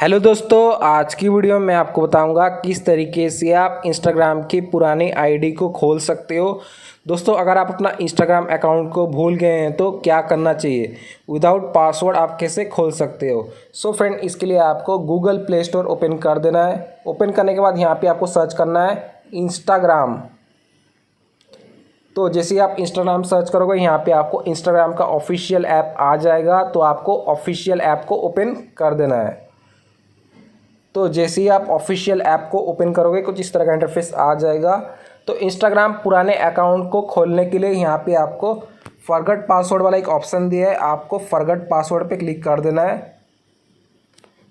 Hello दोस्तों, आज की वीडियो में आपको बताऊंगा किस तरीके से आप इंस्टाग्राम की पुरानी आईडी को खोल सकते हो। दोस्तों, अगर आप अपना इंस्टाग्राम अकाउंट को भूल गए हैं तो क्या करना चाहिए, विदाउट पासवर्ड आप कैसे खोल सकते हो। सो फ्रेंड, इसके लिए आपको गूगल प्ले स्टोर ओपन कर देना है। ओपन करने के बाद यहाँ पे आपको सर्च करना है इंस्टाग्राम। तो जैसे ही आप इंस्टाग्राम सर्च करोगे यहाँ पे आपको इंस्टाग्राम का ऑफिशियल ऐप आ जाएगा। तो आपको ऑफिशियल ऐप को ओपन कर देना है। तो जैसे ही आप ऑफिशियल ऐप को ओपन करोगे कुछ इस तरह का इंटरफेस आ जाएगा। तो इंस्टाग्राम पुराने अकाउंट को खोलने के लिए यहाँ पे आपको फॉरगेट पासवर्ड वाला एक ऑप्शन दिया है, आपको फॉरगेट पासवर्ड पे क्लिक कर देना है।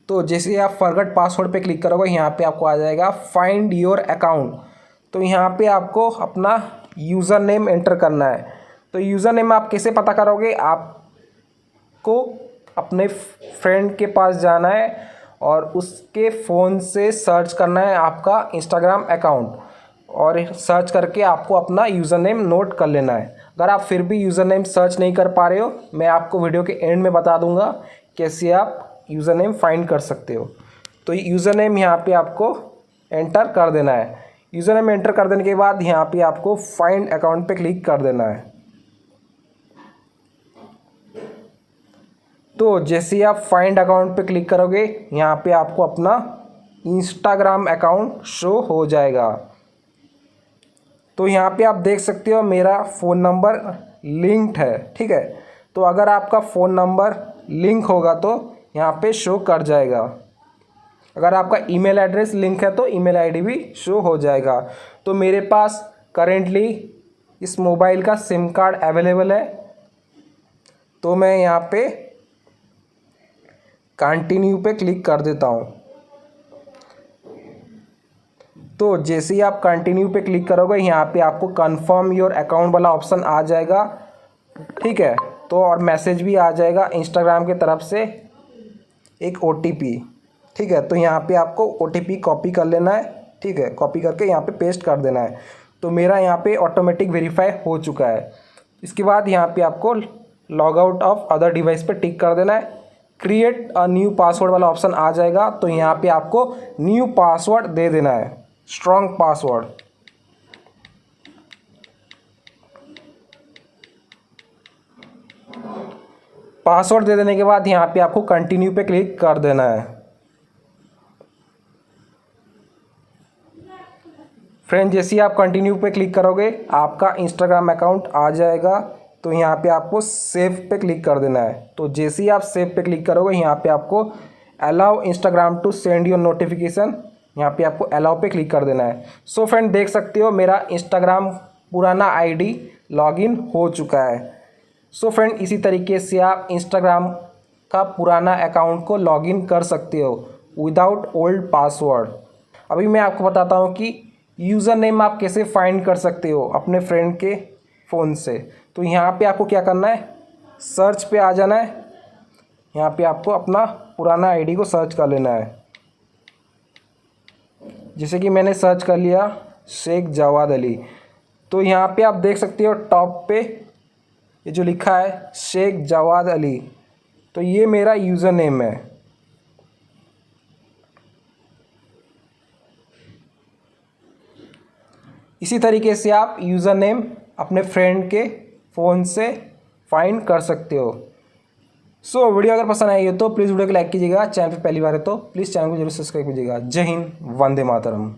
तो जैसे ही आप फॉरगेट पासवर्ड पे क्लिक करोगे यहाँ पे आपको आ जाएगा फाइंड योर अकाउंट। तो यहाँ पे आपको अपना यूज़र नेम एंटर करना है। तो यूज़र नेम आप कैसे पता करोगे, आपको अपने फ्रेंड के पास जाना है और उसके फ़ोन से सर्च करना है आपका इंस्टाग्राम अकाउंट, और सर्च करके आपको अपना यूज़र नेम नोट कर लेना है। अगर आप फिर भी यूज़र नेम सर्च नहीं कर पा रहे हो, मैं आपको वीडियो के एंड में बता दूंगा कैसे आप यूज़र नेम फाइंड कर सकते हो। तो यूज़र नेम यहाँ पे आपको एंटर कर देना है। यूज़र नेम एंटर कर देने के बाद यहाँ पे आपको फाइंड अकाउंट पे क्लिक कर देना है। तो जैसे ही आप फाइंड अकाउंट पे क्लिक करोगे यहाँ पे आपको अपना इंस्टाग्राम अकाउंट शो हो जाएगा। तो यहाँ पे आप देख सकते हो मेरा फ़ोन नंबर लिंक्ड है, ठीक है। तो अगर आपका फ़ोन नंबर लिंक होगा तो यहाँ पे शो कर जाएगा। अगर आपका ईमेल एड्रेस लिंक है तो ईमेल आईडी भी शो हो जाएगा। तो मेरे पास करेंटली इस मोबाइल का सिम कार्ड अवेलेबल है। तो मैं यहाँ पे कंटिन्यू पे क्लिक कर देता हूँ। तो जैसे ही आप कंटिन्यू पे क्लिक करोगे यहाँ पे आपको कंफर्म योर अकाउंट वाला ऑप्शन आ जाएगा, ठीक है। तो और मैसेज भी आ जाएगा इंस्टाग्राम की तरफ से एक OTP, ठीक है। तो यहाँ पे आपको OTP कॉपी कर लेना है, ठीक है। कॉपी करके यहाँ पे पेस्ट कर देना है। तो मेरा यहाँ पे ऑटोमेटिक वेरीफाई हो चुका है। इसके बाद यहाँ पे आपको log out of other device पे टिक कर देना है। क्रिएट अ न्यू पासवर्ड वाला ऑप्शन आ जाएगा। तो यहाँ पे आपको न्यू पासवर्ड दे देना है, स्ट्रॉन्ग पासवर्ड। पासवर्ड दे देने के बाद यहाँ पे आपको कंटिन्यू पे क्लिक कर देना है। फ्रेंड, जैसे ही आप कंटिन्यू पे क्लिक करोगे आपका इंस्टाग्राम अकाउंट आ जाएगा। तो यहाँ पे आपको सेव पे क्लिक कर देना है। तो जैसे ही आप सेव पे क्लिक करोगे यहाँ पे आपको allow Instagram to send your notification, यहाँ पे आपको अलाउ पे क्लिक कर देना है। सो फ्रेंड, देख सकते हो मेरा इंस्टाग्राम पुराना आईडी लॉगिन हो चुका है। सो फ्रेंड, इसी तरीके से आप इंस्टाग्राम का पुराना अकाउंट को लॉगिन कर सकते हो विदाउट ओल्ड पासवर्ड। अभी मैं आपको बताता हूँ कि यूज़र नेम आप कैसे फाइंड कर सकते हो अपने फ्रेंड के फ़ोन से। तो यहाँ पे आपको क्या करना है, सर्च पे आ जाना है। यहाँ पे आपको अपना पुराना आईडी को सर्च कर लेना है। जैसे कि मैंने सर्च कर लिया शेख जवाद अली। तो यहाँ पे आप देख सकते हो टॉप पे ये जो लिखा है शेख जवाद अली, तो ये मेरा यूज़र नेम है। इसी तरीके से आप यूज़र नेम अपने फ्रेंड के फ़ोन से फाइंड कर सकते हो। सो वीडियो अगर पसंद आई हो तो प्लीज़ वीडियो को लाइक कीजिएगा। चैनल पे पहली बार है तो प्लीज़ चैनल को जरूर सब्सक्राइब कीजिएगा। जय हिंद, वंदे मातरम।